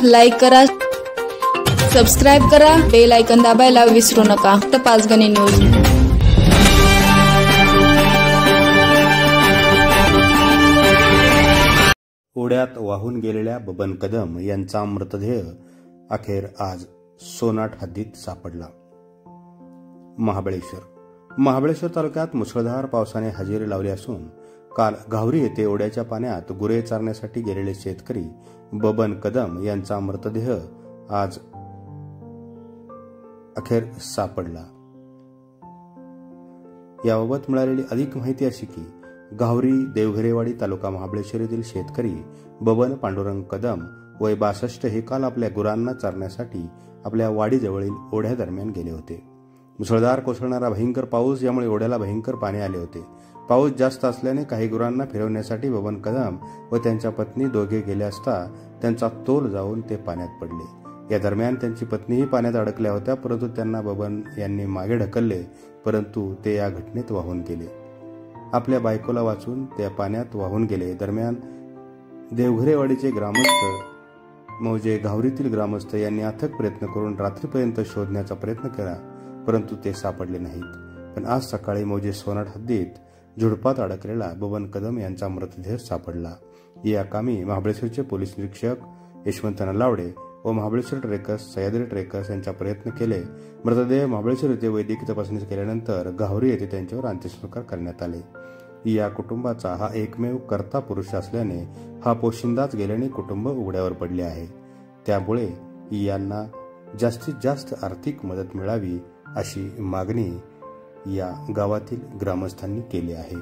Like करा, subscribe करा, bell icon दाबायला विसरू नका. तर पाचगणी न्यूज. ओढ्यात वाहून गेलेल्या बबन कदम यांचा मृतदेह अखेर आज सोनाट हद्दीत सापडला. महाबळेश्वर तालुक्यात मुसळधार पावसाने हजेरी लावली असून काल घावरी येथे ओढ्याच्या पाण्यात गुरे चारण्यासाठी गेलेले शेतकरी बबन कदम यांचा मृतदेह आज अखेर सापडला. याबाबत मिळालेली अधिक माहिती अशी की घावरी देवघरेवाडी तालुका महाबळेश्वर येथील शेतकरी बबन पांडुरंग कदम वय 62 हे काल आपल्या गुरांना चारण्यासाठी आपल्या वाडीजवळील ओढ्या दरम्यान गेले होते. मुसळधार कोसळणारा भयंकर पाऊस यामुळे ओढ्याला भयंकर पाणी आले होते. पाऊस जास्त असल्याने काही गुरांना फिरवण्यासाठी बबन कदम व त्यांच्या पत्नी दोघे गेले असता त्यांचा तोल जाऊन ते पाण्यात पडले. या दरम्यान त्यांची पत्नीही पाण्यात अडकल्या होत्या, परंतु त्यांना बबन यांनी मागे ढकलले, परंतु ते या घटनेत वाहून गेले. आपल्या बायकोला वाचून त्या पाण्यात वाहून गेले. दरम्यान देवघरेवाडीचे ग्रामस्थ म्हणजे घावरीतील ग्रामस्थ यांनी अथक प्रयत्न करून रात्रीपर्यंत शोधण्याचा प्रयत्न केला, परंतु ते सापडले नाहीत. पण आज सकाळी मौजे सोनाट हद्दीत झुडपात अडकलेला बबन कदम यांचा मृतदेह सापडला. या कामी महाबळेश्वरचे पोलीस निरीक्षक यशवंत नलावडे व महाबळेश्वर ट्रेकर्स सह्याद्री ट्रेकर्स यांचा प्रयत्न केले. मृतदेह महाबळेश्वर येथे वैद्यकीय तपासणी केल्यानंतर घावरी येथे त्यांच्यावर अंत्यसंस्कार करण्यात आले. या कुटुंबाचा हा एकमेव कर्ता पुरुष असल्याने हा पोशिंदाच गेल्याने कुटुंब उघड्यावर पडले आहे. त्यामुळे यांना जास्तीत जास्त आर्थिक मदत मिळावी अशी मागणी या गावातील ग्रामस्थांनी केली आहे.